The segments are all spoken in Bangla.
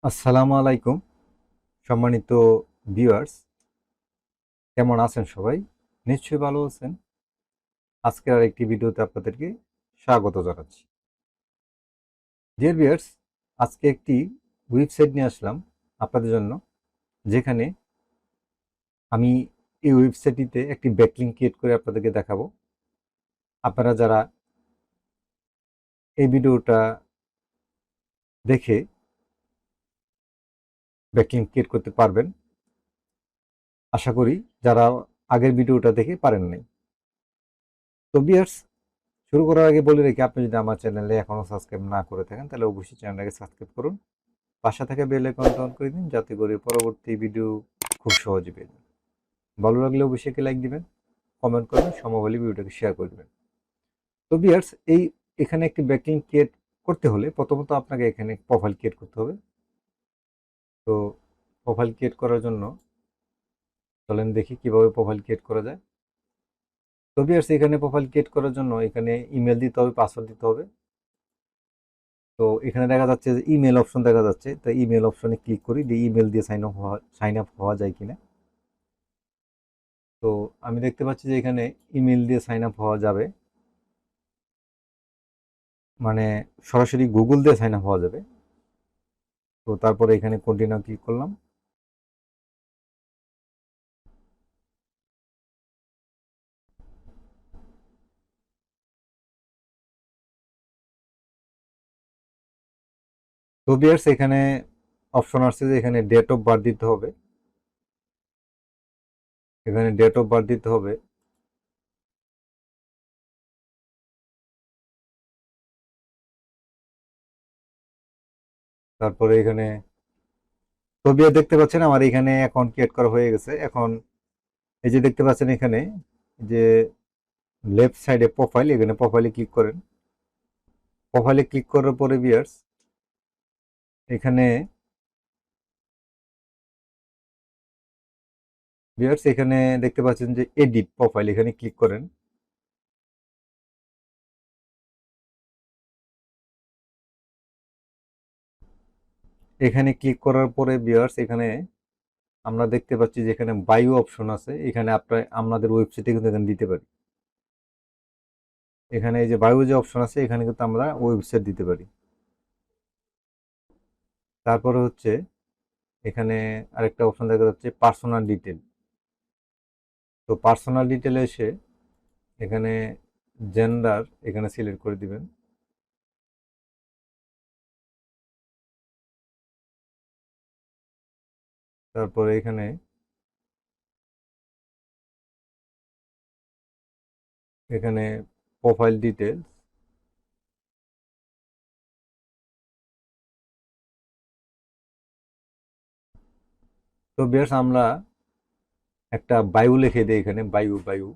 আসসালামু আলাইকুম সম্মানিত ভিউয়ার্স, কেমন আছেন সবাই? নিশ্চয়ই ভালো আছেন। আজকের আরেকটি ভিডিওতে আপনাদেরকে স্বাগত জানাচ্ছি। ডিয়ার ভিউয়ার্স, আজকে একটি ওয়েবসাইট নিয়ে আসলাম আপনাদের জন্য, যেখানে আমি এই ওয়েবসাইটটিতে একটি ব্যাকলিঙ্ক ক্রিয়েট করে আপনাদেরকে দেখাবো। আপনারা যারা এই ভিডিওটা দেখে ব্যাকলিঙ্ক ক্রিয়েট করতে পারবেন, আশা করি যারা আগের ভিডিওটা দেখে পারেন নাই। তো ভিউয়ার্স, শুরু করার আগে বলে রাখি, আপনি যদি আমার চ্যানেলে এখনো সাবস্ক্রাইব না করে থাকেন তাহলে অবশ্যই চ্যানেলটাকে সাবস্ক্রাইব করুন, পাশে থাকা বেল আইকনটা অন করে দিন যাতে করে পরবর্তী ভিডিও খুব সহজে পেয়ে যান। ভালো লাগলে অবশ্যই একটা লাইক দিবেন, কমেন্ট করবেন, সম্ভব হলে ভিডিওটাকে শেয়ার করে দেবেন। তো ভিউয়ার্স, এখানে একটি ব্যাকলিঙ্ক ক্রিয়েট করতে হলে প্রথমত আপনাকে এখানে প্রোফাইল ক্রিয়েট করতে হবে। তো প্রোফাইল ক্রিয়েট করার জন্য চলেন দেখি কিভাবে প্রোফাইল ক্রিয়েট করা যায়। তো ভিউয়ার্স, এখানে প্রোফাইল ক্রিয়েট করার জন্য এখানে ইমেল দিতে হবে, পাসওয়ার্ড দিতে হবে। তো এখানে দেখা যাচ্ছে যে ইমেল অপশন দেখা যাচ্ছে, তো ইমেল অপশনে ক্লিক করি, দিয়ে ইমেল দিয়ে সাইন আপ হওয়া যায় কিনা। তো আমি দেখতে পাচ্ছি যে এখানে ইমেল দিয়ে সাইন আপ হওয়া যাবে, মানে সরাসরি গুগল দিয়ে সাইন আপ হওয়া যাবে। তো তারপরে এখানে কন্টিনিউ ক্লিক করলাম। তো ভিউয়ার্স, এখানে অপশন আসছে যে এখানে ডেট অফ বার্থ দিতে হবে। এখানে ডেট অফ বার্থ দিতে হবে। তারপরে এখানে তো ভিউয়ার দেখতে পাচ্ছেন আমার এখানে অ্যাকাউন্ট ক্রিয়েট করা হয়ে গেছে। এখন এই যে দেখতে পাচ্ছেন এখানে যে লেফট সাইডে প্রোফাইল, এখানে প্রোফাইলে ক্লিক করেন। প্রোফাইলে ক্লিক করার পরে ভিউয়ার্স, এখানে এখানে দেখতে পাচ্ছেন যে এডিট প্রোফাইল, এখানে ক্লিক করেন। এখানে ক্লিক করার পরে ভিউয়ার্স, এখানে আমরা দেখতে পাচ্ছি যে এখানে বায়ো অপশন আছে, এখানে আপনাদের ওয়েবসাইটে কিন্তু এখানে দিতে পারি। এখানে এই যে বায়ো যে অপশন আছে, এখানে কিন্তু আমরা ওয়েবসাইট দিতে পারি। তারপরে হচ্ছে এখানে আরেকটা অপশন দেখা যাচ্ছে পার্সোনাল ডিটেল। তো পার্সোনাল ডিটেলে এসে এখানে জেন্ডার এখানে সিলেক্ট করে দিবেন। তারপরে এখানে প্রোফাইল ডিটেলস। তো বেশ, আমরা একটা বায়ু লিখে দিই, এখানে বায়ু বায়ু।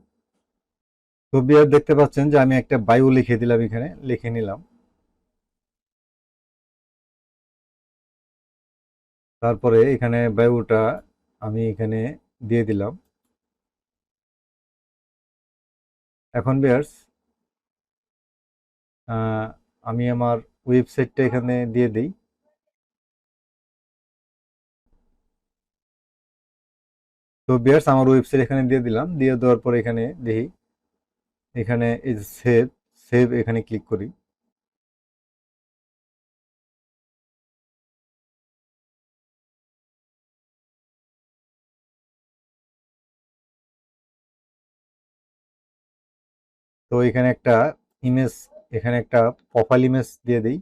তো বিয়ার দেখতে পাচ্ছেন যে আমি একটা বায়ু লিখে দিলাম, এখানে লিখে নিলাম। তারপরে এখানে বায়ুটা আমি এখানে দিয়ে দিলাম। এখন বিয়ার্স, আমি আমার ওয়েবসাইটটা এখানে দিয়ে দিই। তো বিয়ার্স, আমার ওয়েবসাইট এখানে দিয়ে দিলাম, দিয়ে দেওয়ার পর এখানে দেখি, এখানে এই যে সেভ, সেভ এখানে ক্লিক করি। তো এখানে একটা ইমেজ, এখানে একটা প্রোফাইল ইমেজ দিয়ে দিই।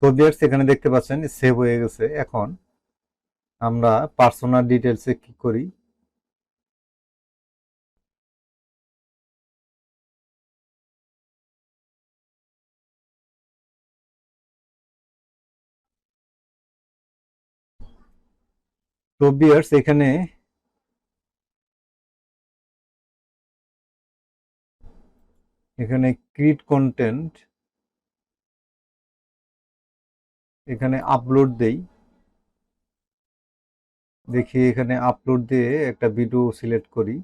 তো বিয়ার্স, এখানে দেখতে পাচ্ছেন সেভ হয়ে গেছে। এখন আমরা পার্সোনাল ডিটেলসে ক্লিক করি। তো বিয়ার্স, এখানে এখানে ক্রিয়েট কন্টেন্ট, এখানে আপলোড দেই, দেখি এখানে আপলোড দিয়ে একটা ভিডিও সিলেক্ট করি।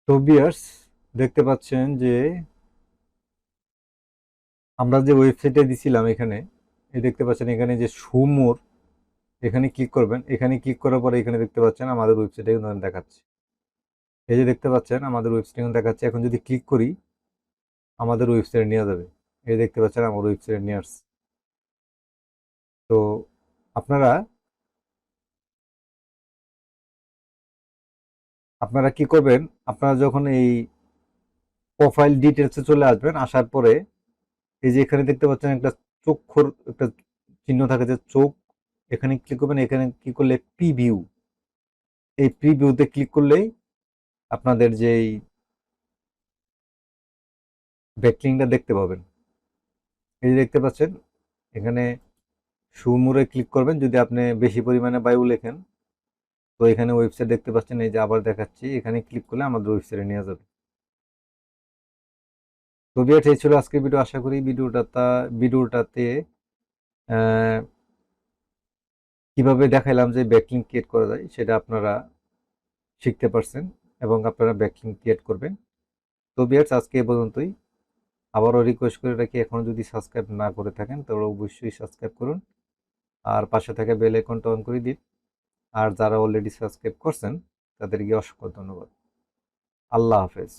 তো ভিউয়ার্স, দেখতে পাচ্ছেন যে আমরা যে ওয়েবসাইটে দিছিলাম এখানে, এই দেখতে পাচ্ছেন এখানে যে সুমোর, এখানে ক্লিক করবেন। এখানে ক্লিক করার পরে এখানে দেখতে পাচ্ছেন আমাদের ওয়েবসাইটে কিন্তু দেখাচ্ছে। এই যে দেখতে পাচ্ছেন আমাদের ওয়েবসাইট কিন্তু দেখাচ্ছে। এখন যদি ক্লিক করি আমাদের ওয়েবসাইটে নিয়ে যাবে। এই দেখতে পাচ্ছেন আমার ওয়েবসাইটে নিয়ে আসছে। তো আপনারা আপনারা কি করবেন, আপনারা যখন এই প্রোফাইল ডিটেলসে চলে আসবেন, আসার পরে এই যে এখানে দেখতে পাচ্ছেন একটা চক্ষুর একটা চিহ্ন থাকে যে চোখ, এখানে ক্লিক করবেন। এখানে ক্লিক করলে প্রিভিউ, এই প্রিভিউতে ক্লিক করলেই আপনাদের যেই ব্যাকলিংকটা দেখতে পাবেন। এই যে দেখতে পাচ্ছেন এখানে সুমুরে ক্লিক করবেন যদি আপনি বেশি পরিমাণে বায়ু লেখেন। তো এখানে ওয়েবসাইট দেখতে পাচ্ছেন, এই যে আবার দেখাচ্ছি, এখানে ক্লিক করলে আমাদের ওয়েবসাইটে নিয়ে যাবে। তো ভিউয়ার্স, এই ছিল আজকের ভিডিও। আশা করি ভিডিওটাতে কিভাবে দেখাইলাম যে ব্যাকলিংক ক্রিয়েট করা যায় সেটা আপনারা শিখতে পারছেন এবং আপনারা ব্যাকলিংক ক্রিয়েট করবেন। তো ভিউয়ার্স, আজকে এ পর্যন্তই। আবারও রিকোয়েস্ট করে রাখি, এখনো যদি সাবস্ক্রাইব না করে থাকেন তাহলে অবশ্যই সাবস্ক্রাইব করুন আর পাশে থাকা বেল আইকনটা অন করে দিন। আর যারা অলরেডি সাবস্ক্রাইব করছেন তাদেরকে অসংখ্য ধন্যবাদ। আল্লাহ হাফেজ।